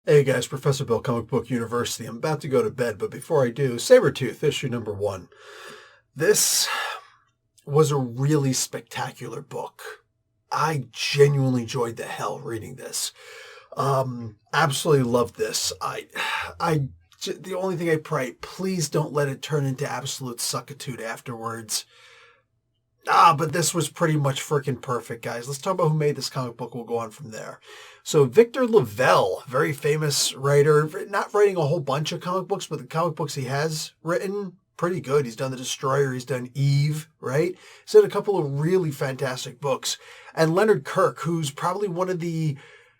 Hey guys, Professor Bill, Comic Book University. I'm about to go to bed, but before I do, Sabretooth, issue number 1. This was a really spectacular book. I genuinely enjoyed the hell reading this. Absolutely loved this. The only thing I pray, please don't let it turn into absolute suckitude afterwards. But this was pretty much freaking perfect, guys. Let's talk about who made this comic book. We'll go on from there. So Victor LaValle, very famous writer, not writing a whole bunch of comic books, but the comic books he has written, pretty good. He's done The Destroyer, he's done Eve, right? He's done a couple of really fantastic books. And Leonard Kirk, who's probably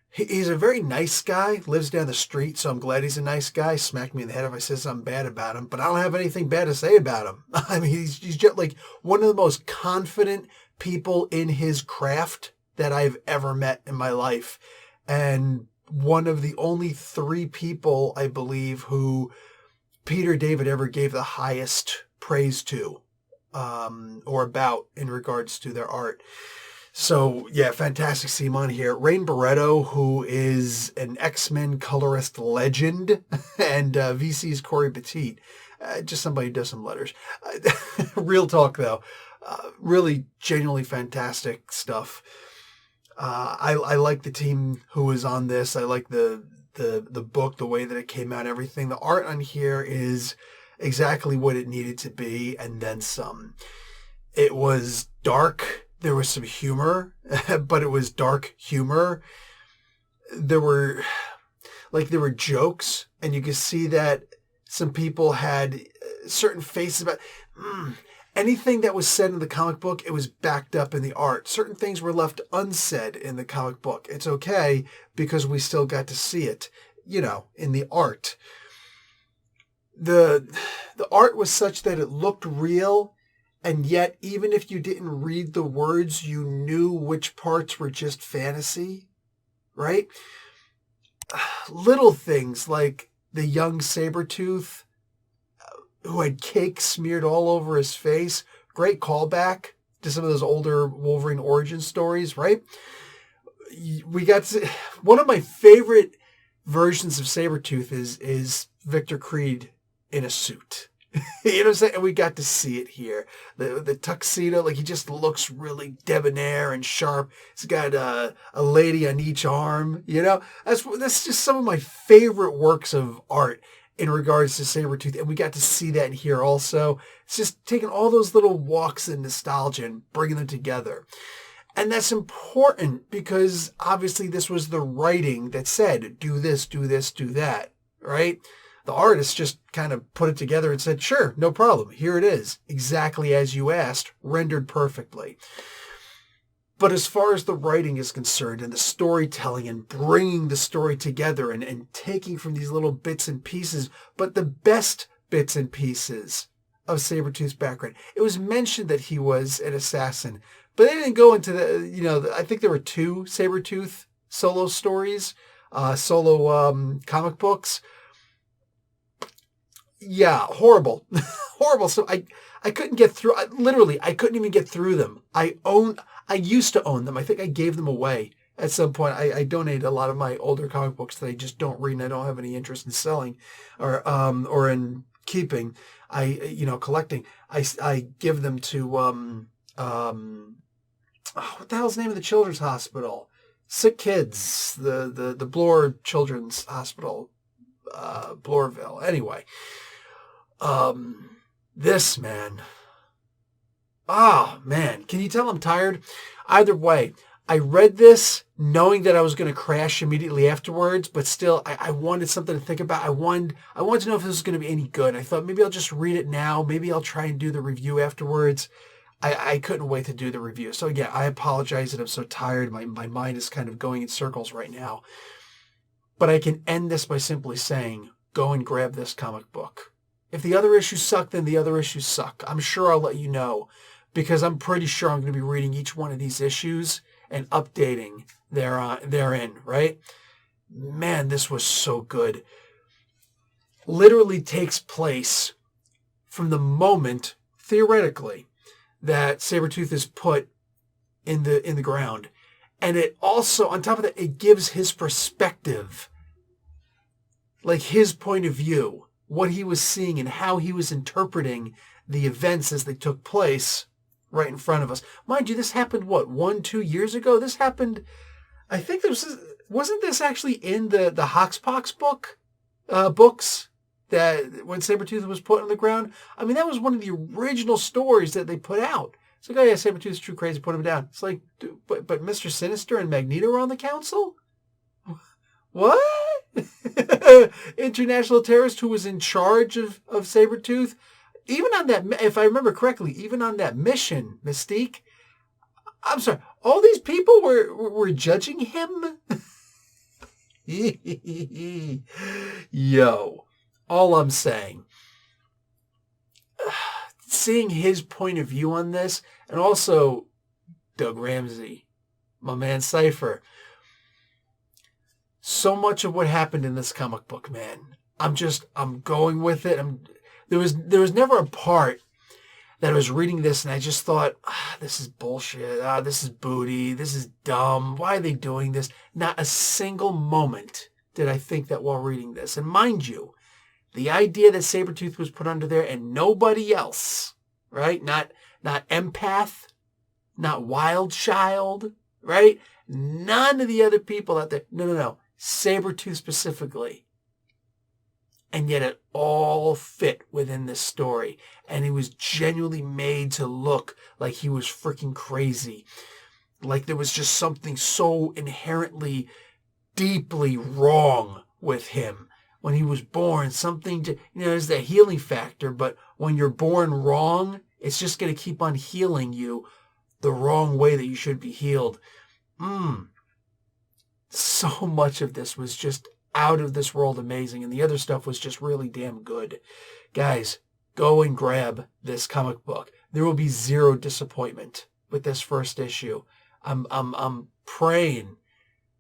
he's a very nice guy, lives down the street, so I'm glad he's a nice guy. Smack me in the head if I say something bad about him, but I don't have anything bad to say about him. I mean, he's just like one of the most confident people in his craft that I've ever met in my life. And one of the only 3 people, I believe, who Peter David ever gave the highest praise to, or about in regards to their art. So, yeah, fantastic to see him on here. Rain Barretto, who is an X-Men colorist legend, and VC's Corey Petit. Just somebody who does some letters. Real talk, though. Really genuinely fantastic stuff. I like the team who was on this. I like the book, the way that it came out, everything. The art on here is exactly what it needed to be, and then some. It was dark. There was some humor, but it was dark humor. There were jokes, and you could see that some people had certain faces about anything that was said in the comic book. It was backed up in the art. Certain things were left unsaid in the comic book. It's okay because we still got to see it, in the art. The art was such that it looked real. And yet, even if you didn't read the words, you knew which parts were just fantasy, right? Little things like the young Sabretooth who had cake smeared all over his face. Great callback to some of those older Wolverine origin stories, right? We got one of my favorite versions of Sabretooth is Victor Creed in a suit. You know what I'm saying? And we got to see it here. The tuxedo, he just looks really debonair and sharp. He's got a lady on each arm, That's just some of my favorite works of art in regards to Sabretooth. And we got to see that in here also. It's just taking all those little walks in nostalgia and bringing them together. And that's important because obviously this was the writing that said, do this, do this, do that, right? The artist just kind of put it together and said, sure, no problem. Here it is, exactly as you asked, rendered perfectly. But as far as the writing is concerned and the storytelling and bringing the story together and taking from these little bits and pieces, but the best bits and pieces of Sabretooth's background. It was mentioned that he was an assassin, but they didn't go into I think there were 2 Sabretooth solo stories, solo comic books. Yeah, horrible. Horrible. So I couldn't get through. I couldn't even get through them. I used to own them. I think I gave them away at some point. I donated a lot of my older comic books that I just don't read and I don't have any interest in selling or in keeping. Collecting. I give them to what the hell's the name of the children's hospital? Sick Kids, the Bloor Children's Hospital, Bloorville. Anyway. This man. Oh, man. Can you tell I'm tired? Either way, I read this knowing that I was going to crash immediately afterwards, but still, I wanted something to think about. I wanted to know if this was going to be any good. I thought maybe I'll just read it now. Maybe I'll try and do the review afterwards. I couldn't wait to do the review. So, yeah, I apologize that I'm so tired. My mind is kind of going in circles right now. But I can end this by simply saying, go and grab this comic book. If the other issues suck, then the other issues suck. I'm sure I'll let you know because I'm pretty sure I'm going to be reading each one of these issues and updating therein, right? Man, this was so good. Literally takes place from the moment, theoretically, that Sabretooth is put in the ground. And it also, on top of that, it gives his perspective like his point of view, what he was seeing and how he was interpreting the events as they took place right in front of us. Mind you, this happened, what, 1-2 years ago? This happened, I think wasn't this actually in the Hoxpox books that when Sabretooth was put on the ground? I mean, that was one of the original stories that they put out. It's like, oh yeah, Sabretooth's true crazy, put him down. It's like, but Mr. Sinister and Magneto are on the council? What? International terrorist who was in charge of Sabretooth? Even on that, if I remember correctly, even on that mission, Mystique, I'm sorry, all these people were judging him? Yo, all I'm saying, seeing his point of view on this, and also Doug Ramsey, my man Cypher, so much of what happened in this comic book, man, I'm going with it. There was never a part that I was reading this and I just thought, this is bullshit. This is booty. This is dumb. Why are they doing this? Not a single moment did I think that while reading this. And mind you, the idea that Sabretooth was put under there and nobody else, right? Not Empath, not Wild Child, right? None of the other people out there. No. Sabretooth specifically. And yet it all fit within this story. And he was genuinely made to look like he was freaking crazy. Like there was just something so inherently, deeply wrong with him. When he was born, something to, there's that healing factor. But when you're born wrong, it's just going to keep on healing you the wrong way that you should be healed. So much of this was just out of this world amazing, and the other stuff was just really damn good. Guys, go and grab this comic book. There will be zero disappointment with this first issue. I'm praying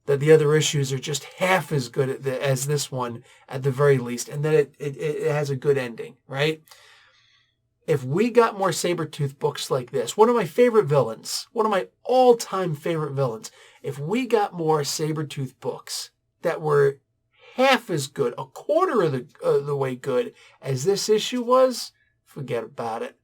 that the other issues are just half as good as this one at the very least, and that it has a good ending, right? If we got more Sabretooth books like this, one of my favorite villains, one of my all-time favorite villains, if we got more Sabretooth books that were half as good, a quarter of the way good as this issue was, forget about it,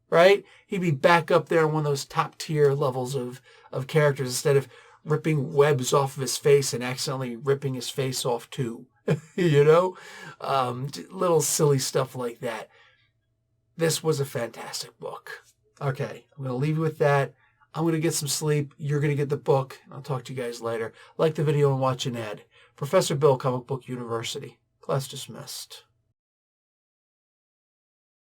right? He'd be back up there on one of those top tier levels of characters instead of ripping webs off of his face and accidentally ripping his face off too, little silly stuff like that. This was a fantastic book. Okay, I'm going to leave you with that. I'm going to get some sleep. You're going to get the book. I'll talk to you guys later. Like the video and watch an ad. Professor Bill, Comic Book University. Class dismissed.